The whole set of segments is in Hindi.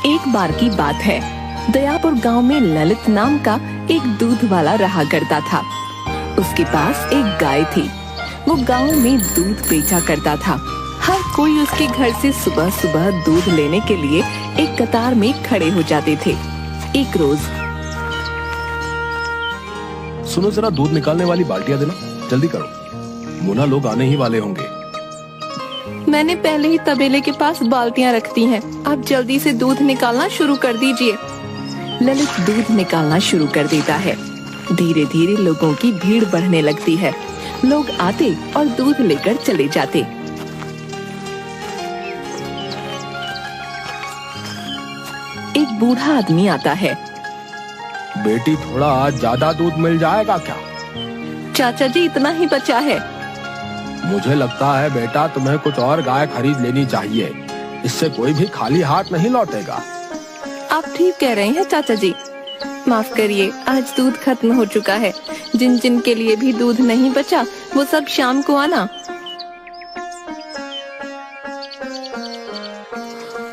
एक बार की बात है, दयापुर गांव में ललित नाम का एक दूध वाला रहा करता था। उसके पास एक गाय थी। वो गांव में दूध बेचा करता था। हर कोई उसके घर से सुबह सुबह दूध लेने के लिए एक कतार में खड़े हो जाते थे। एक रोज, सुनो जरा, दूध निकालने वाली बाल्टियां देना, जल्दी करो, मोना लोग आने ही वाले होंगे। मैंने पहले ही तबेले के पास बाल्टियां रख दी हैं। आप जल्दी से दूध निकालना शुरू कर दीजिए। ललित दूध निकालना शुरू कर देता है। धीरे धीरे लोगों की भीड़ बढ़ने लगती है। लोग आते और दूध लेकर चले जाते। एक बूढ़ा आदमी आता है। बेटी, थोड़ा आज ज्यादा दूध मिल जाएगा क्या? चाचा जी, इतना ही बचा है। मुझे लगता है बेटा, तुम्हें कुछ और गाय खरीद लेनी चाहिए। इससे कोई भी खाली हाथ नहीं लौटेगा। आप ठीक कह रहे हैं चाचा जी। माफ करिए, आज दूध खत्म हो चुका है। जिन जिन के लिए भी दूध नहीं बचा, वो सब शाम को आना।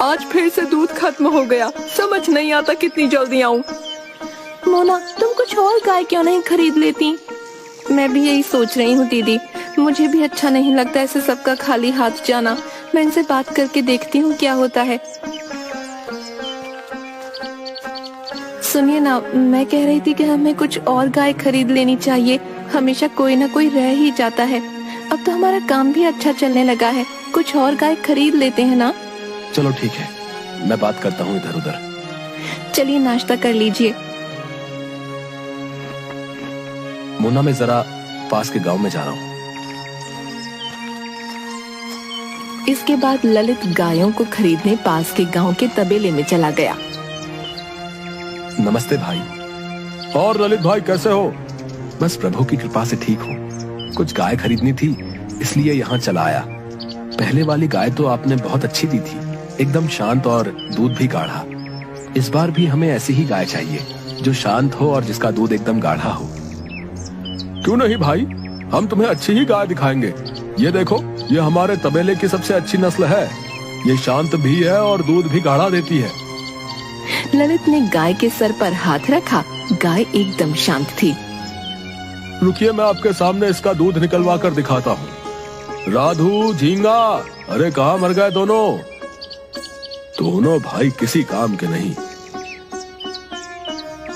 आज फिर से दूध खत्म हो गया। समझ नहीं आता कितनी जल्दी आऊं। मोना, तुम कुछ और गाय क्यों नहीं खरीद लेती? मैं भी यही सोच रही हूँ दीदी। मुझे भी अच्छा नहीं लगता ऐसे सबका खाली हाथ जाना। मैं इनसे बात करके देखती हूँ क्या होता है। सुनिए ना, मैं कह रही थी कि हमें कुछ और गाय खरीद लेनी चाहिए। हमेशा कोई ना कोई रह ही जाता है। अब तो हमारा काम भी अच्छा चलने लगा है। कुछ और गाय खरीद लेते हैं ना? चलो ठीक है, मैं बात करता हूँ इधर उधर। चलिए नाश्ता कर लीजिए। मोना, मैं जरा पास के गांव में जा रहा हूँ। इसके बाद ललित गायों को खरीदने पास के गांव के तबेले में चला गया। नमस्ते भाई। और ललित भाई, कैसे हो? बस प्रभु की कृपा से ठीक हूँ। कुछ गाय खरीदनी थी, इसलिए यहाँ चला आया। पहले वाली गाय तो आपने बहुत अच्छी दी थी, एकदम शांत और दूध भी गाढ़ा। इस बार भी हमें ऐसी ही गाय चाहिए, जो शांत हो और जिसका दूध एकदम गाढ़ा हो। क्यों नहीं भाई, हम तुम्हें अच्छी ही गाय दिखाएंगे। ये देखो, ये हमारे तबेले की सबसे अच्छी नस्ल है। ये शांत भी है और दूध भी गाढ़ा देती है। ललित ने गाय के सर पर हाथ रखा। गाय एकदम शांत थी। रुकिए, मैं आपके सामने इसका दूध निकलवा कर दिखाता हूँ। राधू, झींगा, अरे कहाँ मर गए दोनों? दोनों भाई किसी काम के नहीं।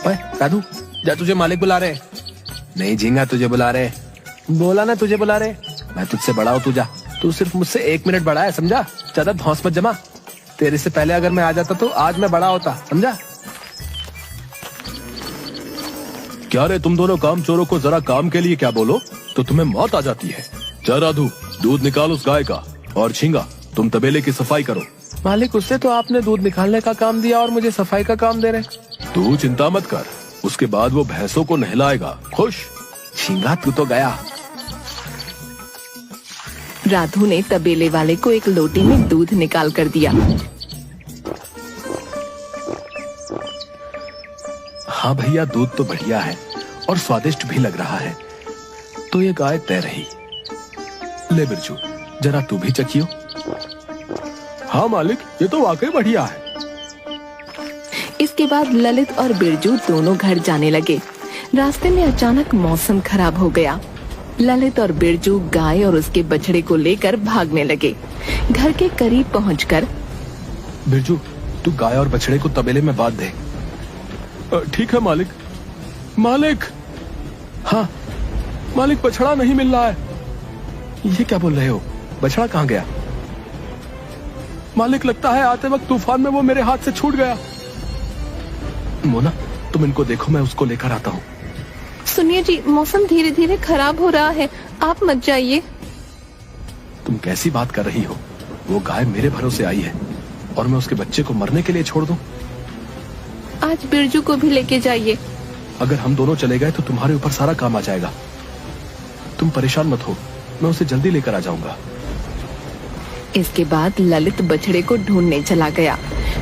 ओए राधू, जा, तुझे मालिक बुला रहे। नहीं झींगा, तुझे बुला रहे। बोला ना तुझे बुला रहे। मैं तुझसे बड़ा हूँ, तू जा। तू सिर्फ मुझसे 1 मिनट बड़ा है, समझा? ज्यादा धौंस मत जमा। तेरे से पहले अगर मैं आ जाता तो आज मैं बड़ा होता, समझा? क्या रे, तुम दोनों काम चोरों को जरा काम के लिए क्या बोलो तो तुम्हें मौत आ जाती है। जा राधू, दूध निकाल उस गाय का, और झींगा, तुम तबेले की सफाई करो। मालिक, उससे तो आपने दूध निकालने का काम दिया और मुझे सफाई का काम दे रहे। तू चिंता मत कर, उसके बाद वो भैंसों को नहलाएगा। खुश? झींगा, तू तो गया। राधू ने तबेले वाले को एक लोटे में दूध निकाल कर दिया। हाँ भैया, दूध तो बढ़िया है और स्वादिष्ट भी लग रहा है। तो ये गाय तय रही। ले बिरजू, जरा तू भी चखियो। हाँ मालिक, ये तो वाकई बढ़िया है। इसके बाद ललित और बिरजू दोनों घर जाने लगे। रास्ते में अचानक मौसम खराब हो गया। ललित और बिरजू गाय और उसके बछड़े को लेकर भागने लगे। घर के करीब पहुंचकर, बिरजू, तू गाय और बछड़े को तबेले में बांध दे। ठीक है मालिक। मालिक, हाँ मालिक, बछड़ा नहीं मिल रहा है। ये क्या बोल रहे हो? बछड़ा कहाँ गया? मालिक, लगता है आते वक्त तूफान में वो मेरे हाथ से छूट गया। मोना, तुम इनको देखो, मैं उसको लेकर आता हूँ। सुनिए जी, मौसम धीरे धीरे खराब हो रहा है, आप मत जाइए। तुम कैसी बात कर रही हो? वो गाय मेरे भरोसे आई है और मैं उसके बच्चे को मरने के लिए छोड़ दूं? आज बिरजू को भी लेके जाइए। अगर हम दोनों चले गए तो तुम्हारे ऊपर सारा काम आ जाएगा। तुम परेशान मत हो, मैं उसे जल्दी लेकर आ जाऊंगा। इसके बाद ललित बछड़े को ढूंढने चला गया।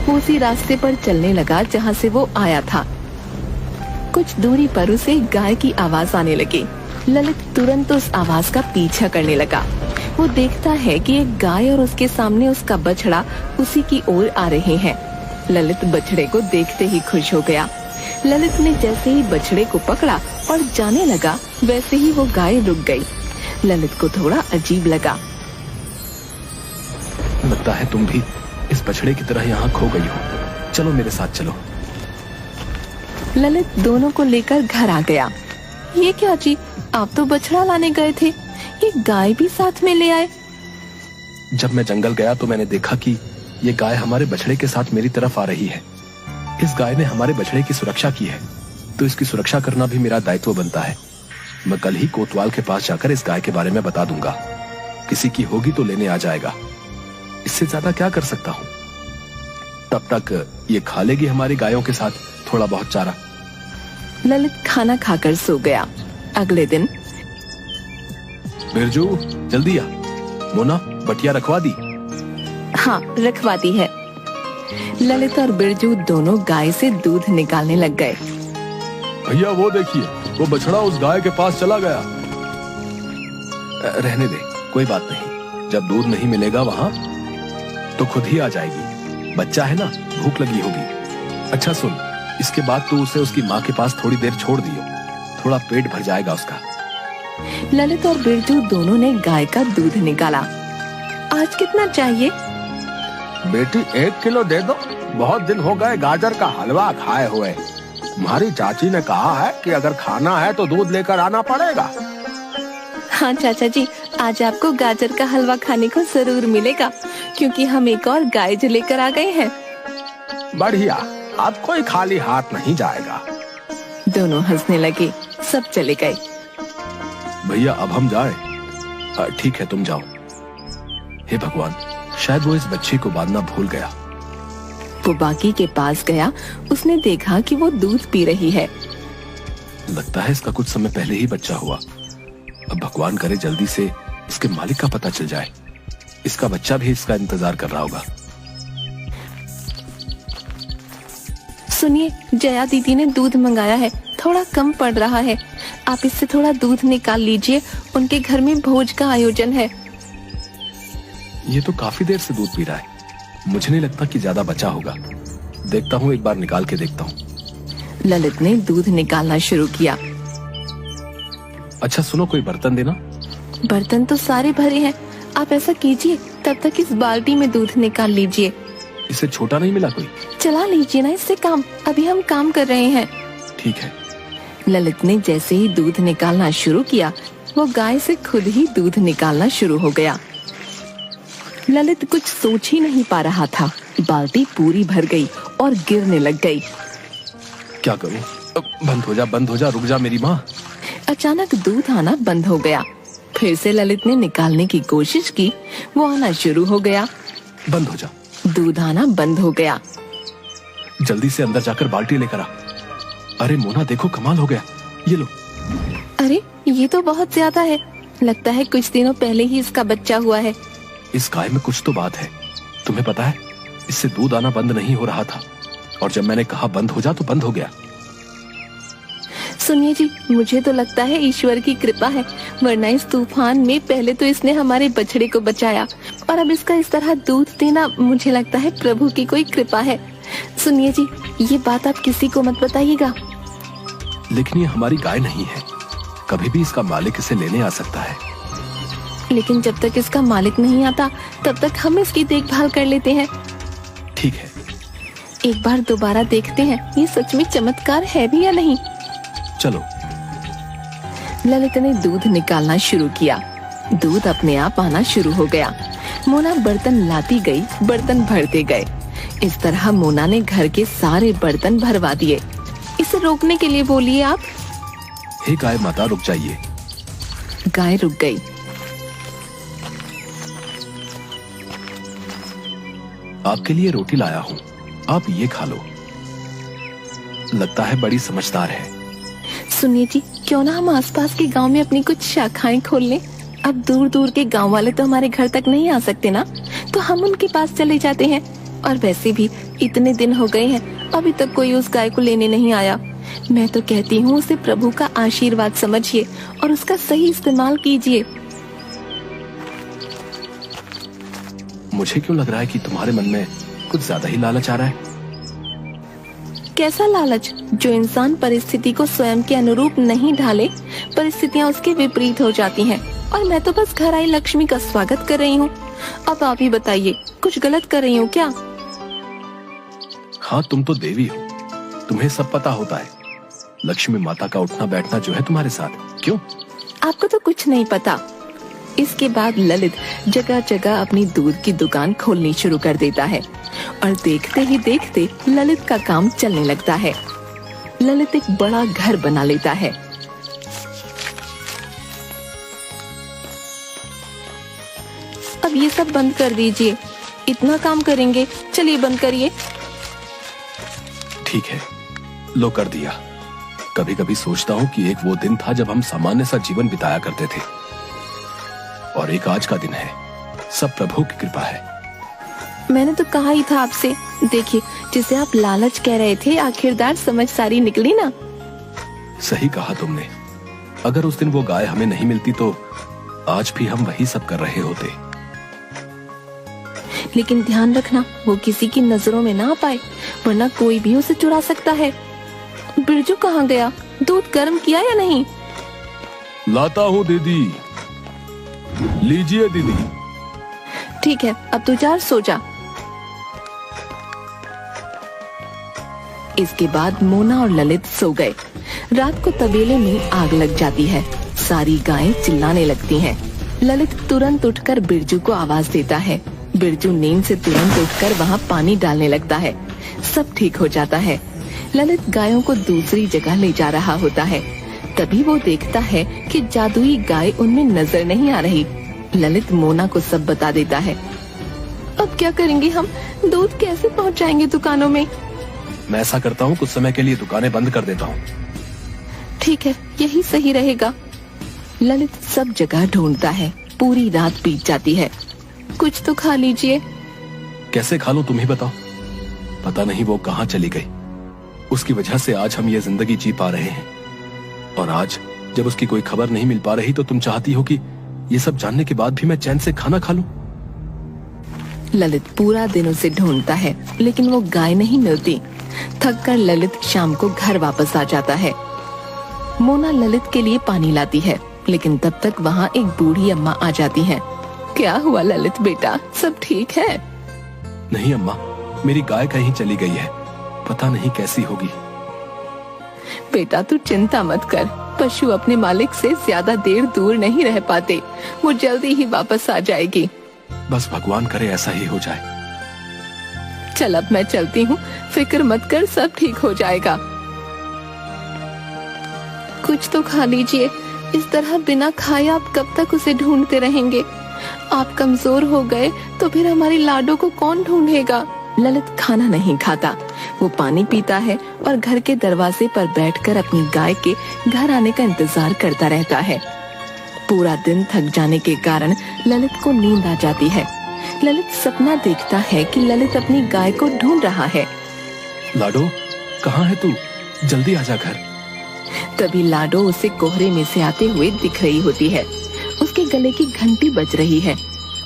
वो उसी रास्ते पर चलने लगा जहाँ से वो आया था। कुछ दूरी पर उसे गाय की आवाज आने लगी। ललित तुरंत उस आवाज का पीछा करने लगा। वो देखता है कि एक गाय और उसके सामने उसका बछड़ा उसी की ओर आ रहे हैं। ललित बछड़े को देखते ही खुश हो गया। ललित ने जैसे ही बछड़े को पकड़ा और जाने लगा, वैसे ही वो गाय रुक गई। ललित को थोड़ा अजीब लगा। लगता है तुम भी इस बछड़े की तरह यहाँ खो गई हो। चलो मेरे साथ चलो। ललित दोनों को लेकर घर आ गया। ये क्या जी, आप तो बछड़ा लाने गए थे, ये गाय भी साथ में ले आए। जब मैं जंगल गया तो मैंने देखा कि ये गाय हमारे बछड़े के साथ मेरी तरफ आ रही है। इस गाय ने हमारे बछड़े की सुरक्षा की है, तो इसकी सुरक्षा करना भी मेरा दायित्व बनता है। मैं कल ही कोतवाल के पास जाकर इस गाय के बारे में बता दूंगा। किसी की होगी तो लेने आ जाएगा। इससे ज्यादा क्या कर सकता हूँ। तब तक ये खा लेगी हमारी गायों के साथ थोड़ा बहुत चारा। ललित खाना खाकर सो गया। अगले दिन बिरजू, जल्दी आ। मोना, बटिया रखवा दी? हाँ, रखवा दी है। ललित और बिरजू दोनों गाय से दूध निकालने लग गए। भैया वो देखिए, वो बछड़ा उस गाय के पास चला गया। रहने दे, कोई बात नहीं। जब दूध नहीं मिलेगा वहाँ तो खुद ही आ जाएगी। बच्चा है ना, भूख लगी होगी। अच्छा सुन, इसके बाद तू उसे उसकी माँ के पास थोड़ी देर छोड़ दियो, थोड़ा पेट भर जाएगा उसका। ललित और बिरजू दोनों ने गाय का दूध निकाला। आज कितना चाहिए? बेटी 1 किलो दे दो। बहुत दिन हो गए गाजर का हलवा खाए हुए। तुम्हारी चाची ने कहा है कि अगर खाना है तो दूध लेकर आना पड़ेगा। हाँ चाचा जी, आज आपको गाजर का हलवा खाने को जरूर मिलेगा, क्योंकि हम एक और गाय जो लेकर आ गए हैं। बढ़िया, अब कोई खाली हाथ नहीं जाएगा। दोनों हंसने लगे। सब चले गए। भैया अब हम जाएं? ठीक है, तुम जाओ। हे भगवान, शायद वो इस बच्चे को बांधना भूल गया। वो बाकी के पास गया। उसने देखा कि वो दूध पी रही है। लगता है इसका कुछ समय पहले ही बच्चा हुआ। अब भगवान करे जल्दी से इसके मालिक का पता चल जाए। इसका बच्चा भी इसका इंतजार कर रहा होगा। सुनिए, जया दीदी ने दूध मंगाया है, थोड़ा कम पड़ रहा है। आप इससे थोड़ा दूध निकाल लीजिए, उनके घर में भोज का आयोजन है। ये तो काफी देर से दूध पी रहा है। मुझे नहीं लगता कि ज्यादा बचा होगा। देखता हूँ, एक बार निकाल के देखता हूँ। ललित ने दूध निकालना शुरू किया। अच्छा सुनो, कोई बर्तन देना। बर्तन तो सारे भरे हैं। आप ऐसा कीजिए, तब तक इस बाल्टी में दूध निकाल लीजिए। इससे छोटा नहीं मिला कोई? चला लीजिए ना इससे काम, अभी हम काम कर रहे हैं। ठीक है। ललित ने जैसे ही दूध निकालना शुरू किया, वो गाय से खुद ही दूध निकालना शुरू हो गया। ललित कुछ सोच ही नहीं पा रहा था। बाल्टी पूरी भर गई और गिरने लग गई। क्या करूं? बंद हो जा, रुक जा मेरी माँ। अचानक दूध आना बंद हो गया। फिर से ललित ने निकालने की कोशिश की, वो आना शुरू हो गया। बंद हो जा। दूध आना बंद हो गया। जल्दी से अंदर जाकर बाल्टी लेकर आ। अरे मोना देखो, कमाल हो गया, ये लो। अरे ये तो बहुत ज्यादा है। लगता है कुछ दिनों पहले ही इसका बच्चा हुआ है। इस गाय में कुछ तो बात है। तुम्हें पता है, इससे दूध आना बंद नहीं हो रहा था, और जब मैंने कहा बंद हो जा तो बंद हो गया। सुनिए जी, मुझे तो लगता है ईश्वर की कृपा है, वरना इस तूफान में पहले तो इसने हमारे बछड़े को बचाया, और अब इसका इस तरह दूध देना, मुझे लगता है प्रभु की कोई कृपा है। सुनिए जी, ये बात आप किसी को मत बताइएगा। लेकिन ये हमारी गाय नहीं है, कभी भी इसका मालिक इसे लेने आ सकता है। लेकिन जब तक इसका मालिक नहीं आता, तब तक हम इसकी देखभाल कर लेते हैं। ठीक है, एक बार दोबारा देखते हैं ये सच में चमत्कार है भी या नहीं। चलो। ललित ने दूध निकालना शुरू किया। दूध अपने आप आना शुरू हो गया। मोना बर्तन लाती गई, बर्तन भरते गए। इस तरह मोना ने घर के सारे बर्तन भरवा दिए। इसे रोकने के लिए बोलिए आप। हे गाय माता, रुक जाइए। गाय रुक गई। आपके लिए रोटी लाया हूँ, आप ये खा लो। लगता है बड़ी समझदार है। सुनिए जी, क्यों ना हम आसपास के गांव में अपनी कुछ शाखाएं खोल लें। अब दूर दूर के गांव वाले तो हमारे घर तक नहीं आ सकते ना, तो हम उनके पास चले जाते हैं। और वैसे भी इतने दिन हो गए हैं, अभी तक कोई उस गाय को लेने नहीं आया। मैं तो कहती हूँ उसे प्रभु का आशीर्वाद समझिए और उसका सही इस्तेमाल कीजिए। मुझे क्यों लग रहा है कि तुम्हारे मन में कुछ ज्यादा ही लालच आ रहा है। कैसा लालच जो इंसान परिस्थिति को स्वयं के अनुरूप नहीं ढाले, परिस्थितियाँ उसके विपरीत हो जाती हैं। और मैं तो बस घर आई लक्ष्मी का स्वागत कर रही हूँ। अब आप ही बताइए, कुछ गलत कर रही हूँ क्या? हाँ, तुम तो देवी हो, तुम्हें सब पता होता है। लक्ष्मी माता का उठना बैठना जो है तुम्हारे साथ, क्यों? आपको तो कुछ नहीं पता। इसके बाद ललित जगह जगह अपनी दूध की दुकान खोलनी शुरू कर देता है और देखते ही देखते ललित का काम चलने लगता है। ललित एक बड़ा घर बना लेता है। अब ये सब बंद कर दीजिए, इतना काम करेंगे, चलिए बंद करिए। ठीक है, लो कर दिया। कभी कभी सोचता हूँ कि एक वो दिन था जब हम सामान्य सा जीवन बिताया करते थे, और एक आज का दिन है। सब प्रभु की कृपा है। मैंने तो कहा ही था आपसे। देखिए, जिसे आप लालच कह रहे थे, आखिरकार समझदारी निकली ना। सही कहा तुमने। अगर उस दिन वो गाय हमें नहीं मिलती तो आज भी हम वही सब कर रहे होते। लेकिन ध्यान रखना, वो किसी की नजरों में ना आ पाए, वरना कोई भी उसे चुरा सकता है। बिरजू कहाँ गया? दूध गर्म किया या नहीं? लाता हूँ दीदी। लीजिए दीदी। ठीक है, अब तू जा, सो जा। इसके बाद मोना और ललित सो गए। रात को तबेले में आग लग जाती है। सारी गायें चिल्लाने लगती हैं। ललित तुरंत उठकर बिरजू को आवाज देता है। बिरजू नींद से तुरंत उठकर वहाँ पानी डालने लगता है। सब ठीक हो जाता है। ललित गायों को दूसरी जगह ले जा रहा होता है। तभी वो देखता है कि जादुई गाय उनमें नजर नहीं आ रही। ललित मोना को सब बता देता है। अब क्या करेंगे हम? दूध कैसे पहुंचाएंगे दुकानों में? मैं ऐसा करता हूँ, कुछ समय के लिए दुकानें बंद कर देता हूँ। ठीक है, यही सही रहेगा। ललित सब जगह ढूंढता है। पूरी रात बीत जाती है। कुछ तो खा लीजिए। कैसे खा लूं, तुम ही बताओ। पता नहीं वो कहाँ चली गई। उसकी वजह से आज हम ये जिंदगी जी पा रहे हैं, और आज जब उसकी कोई खबर नहीं मिल पा रही तो तुम चाहती हो कि ये सब जानने के बाद भी मैं चैन से खाना खा लूं। ललित पूरा दिन उसे ढूंढता है, लेकिन वो गाय नहीं मिलती। थककर ललित शाम को घर वापस आ जाता है। मोना ललित के लिए पानी लाती है, लेकिन तब तक वहाँ एक बूढ़ी अम्मा आ जाती है। क्या हुआ ललित बेटा, सब ठीक है? नहीं अम्मा, मेरी गाय कहीं चली गई है, पता नहीं कैसी होगी। बेटा तू चिंता मत कर, पशु अपने मालिक से ज्यादा देर दूर नहीं रह पाते, वो जल्दी ही वापस आ जाएगी। बस भगवान करे ऐसा ही हो जाए। चल अब मैं चलती हूँ, फिक्र मत कर, सब ठीक हो जाएगा। कुछ तो खा लीजिए, इस तरह बिना खाए आप कब तक उसे ढूंढते रहेंगे? आप कमजोर हो गए तो फिर हमारी लाडो को कौन ढूंढेगा? ललित खाना नहीं खाता, वो पानी पीता है और घर के दरवाजे पर बैठकर अपनी गाय के घर आने का इंतजार करता रहता है। पूरा दिन थक जाने के कारण ललित को नींद आ जाती है। ललित सपना देखता है कि ललित अपनी गाय को ढूंढ रहा है। लाडो, कहाँ है तू? जल्दी आजा घर। तभी लाडो उसे कोहरे में से आते हुए दिख रही होती है। उसके गले की घंटी बज रही है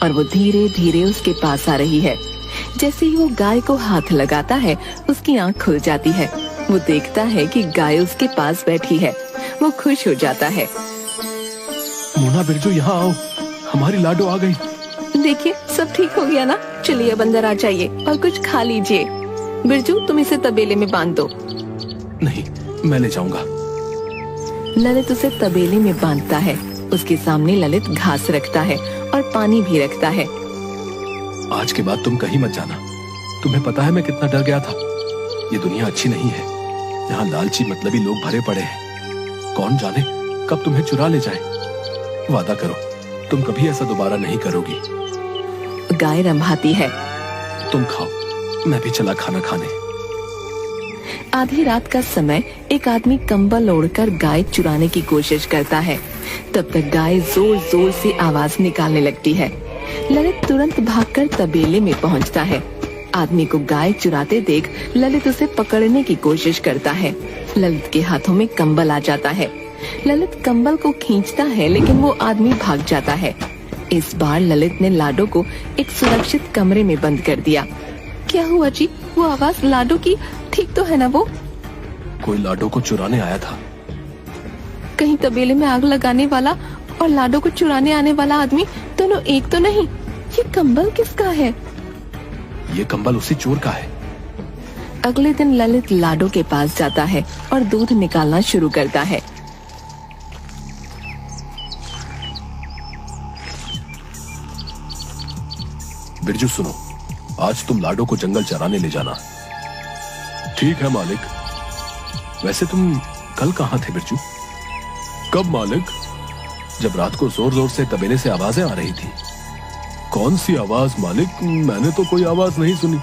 और वो धीरे धीरे उसके पास आ रही है। जैसे ही वो गाय को हाथ लगाता है, उसकी आंख खुल जाती है। वो देखता है कि गाय उसके पास बैठी है। वो खुश हो जाता है। मोना, बिरजू, यहाँ आओ, हमारी लाडो आ गई। देखिए, सब ठीक हो गया ना? चलिए अब अंदर आ जाइए और कुछ खा लीजिए। बिरजू, तुम इसे तबेले में बांध दो। नहीं, मैं ले जाऊंगा। ललित उसे तबेले में बांधता है। उसके सामने ललित घास रखता है और पानी भी रखता है। आज के बाद तुम कहीं मत जाना। तुम्हें पता है मैं कितना डर गया था। ये दुनिया अच्छी नहीं है, यहाँ लालची मतलबी लोग भरे पड़े हैं। कौन जाने कब तुम्हें चुरा ले जाए। वादा करो, तुम कभी ऐसा दोबारा नहीं करोगी। गाय रंभाती है। तुम खाओ, मैं भी चला खाना खाने। आधी रात का समय एक आदमी कंबल ओढ़कर गाय चुराने की कोशिश करता है। तब तक गाय जोर जोर से आवाज निकालने लगती है। ललित तुरंत भागकर तबेले में पहुंचता है। आदमी को गाय चुराते देख ललित उसे पकड़ने की कोशिश करता है। ललित के हाथों में कंबल आ जाता है। ललित कंबल को खींचता है, लेकिन वो आदमी भाग जाता है। इस बार ललित ने लाडो को एक सुरक्षित कमरे में बंद कर दिया। क्या हुआ जी, वो आवाज लाडो की ठीक तो है ना? वो कोई लाडो को चुराने आया था। कहीं तबेले में आग लगाने वाला और लाडो को चुराने आने वाला आदमी दोनों एक तो नहीं? ये कंबल किसका है? ये कंबल उसी चोर का है। अगले दिन ललित लाडो के पास जाता है और दूध निकालना शुरू करता है। बिरजू सुनो, आज तुम लाडो को जंगल चराने ले जाना। ठीक है मालिक। वैसे तुम कल कहाँ थे बिरजू? कब मालिक? जब रात को जोर जोर से तबेले से आवाजें आ रही थी। कौन सी आवाज मालिक? मैंने तो कोई आवाज नहीं सुनी।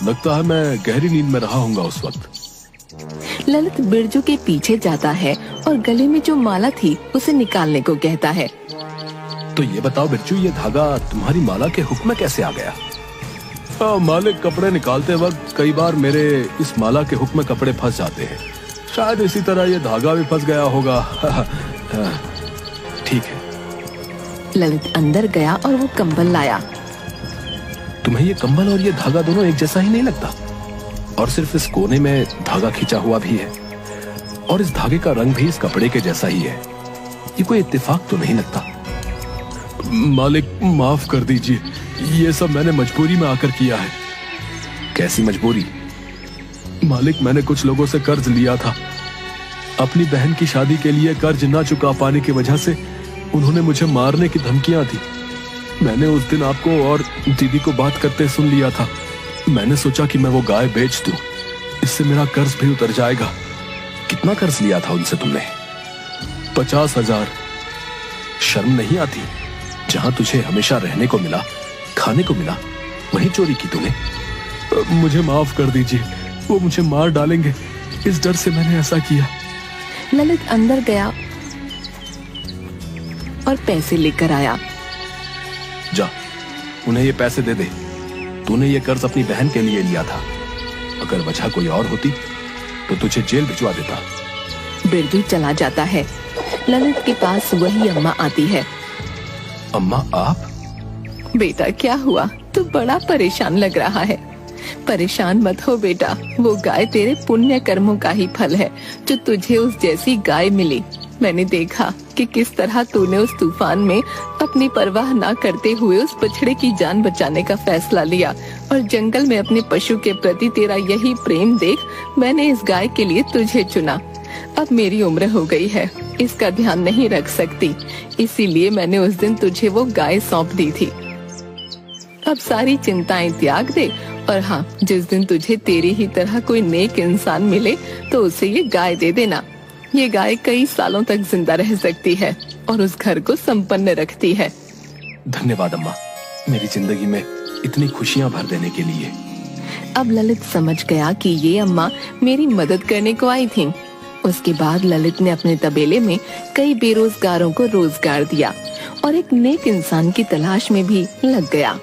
लगता है मैं गहरी नींद में रहा हूँगा उस वक्त। ललित बिरजू के पीछे जाता है और गले में जो माला थी उसे निकालने को कहता है। तो ये बताओ बिरजू, ये धागा तुम्हारी माला के हुक्म में कैसे आ गया? मालिक, कपड़े निकालते वक्त कई बार मेरे इस माला के हुक्म में कपड़े फंस जाते हैं। शायद इसी तरह ये धागा भी फंस गया होगा। ठीक है। ललित अंदर गया और वो कंबल लाया। तुम्हें ये कंबल और ये धागा दोनों एक जैसा ही नहीं लगता? और सिर्फ इस कोने में धागा खींचा हुआ भी है और इस धागे का रंग भी इस कपड़े के जैसा ही है। ये कोई इत्तेफाक तो नहीं लगता? मालिक, माफ कर दीजिए, ये सब मैंने मजबूरी में आकर किया है। कैसी मजबूरी? मालिक, मैंने कुछ लोगों से कर्ज लिया था। अपनी बहन की शादी के लिए कर्ज ना चुका पाने की वजह से उन्होंने मुझे मारने की धमकियां दी। मैंने उस दिन आपको और दीदी को बात करते सुन लिया था। मैंने सोचा कि मैं वो गाय बेच दूं, इससे मेरा कर्ज भी उतर जाएगा। कितना कर्ज लिया था उनसे तुमने? 50,000। शर्म नहीं आती? जहां तुझे हमेशा रहने को मिला, खाने को मिला, वहीं चोरी की तूने। मुझे माफ कर दीजिए, वो मुझे मार डालेंगे, इस डर से मैंने ऐसा किया। ललित अंदर गया और पैसे लेकर आया। जा, उन्हें ये पैसे दे दे। तूने ये कर्ज अपनी बहन के लिए लिया था। अगर वजह कोई और होती तो तुझे जेल भिजवा देता। बिरजू चला जाता है। ललित के पास वही अम्मा आती है। अम्मा, आप? बेटा, क्या हुआ? तू बड़ा परेशान लग रहा है। परेशान मत हो बेटा, वो गाय तेरे पुण्य कर्मों का ही फल है जो तुझे उस जैसी गाय मिली। मैंने देखा कि किस तरह तूने उस तूफान में अपनी परवाह ना करते हुए उस बछड़े की जान बचाने का फैसला लिया और जंगल में अपने पशु के प्रति तेरा यही प्रेम देख मैंने इस गाय के लिए तुझे चुना। अब मेरी उम्र हो गई है, इसका ध्यान नहीं रख सकती, इसीलिए मैंने उस दिन तुझे वो गाय सौंप दी थी। अब सारी चिंताएं त्याग दे और हाँ, जिस दिन तुझे तेरी ही तरह कोई नेक इंसान मिले तो उसे ये गाय दे देना। ये गाय कई सालों तक जिंदा रह सकती है और उस घर को संपन्न रखती है। धन्यवाद अम्मा, मेरी जिंदगी में इतनी खुशियां भर देने के लिए। अब ललित समझ गया कि ये अम्मा मेरी मदद करने को आई थी। उसके बाद ललित ने अपने तबेले में कई बेरोजगारों को रोजगार दिया और एक नेक इंसान की तलाश में भी लग गया।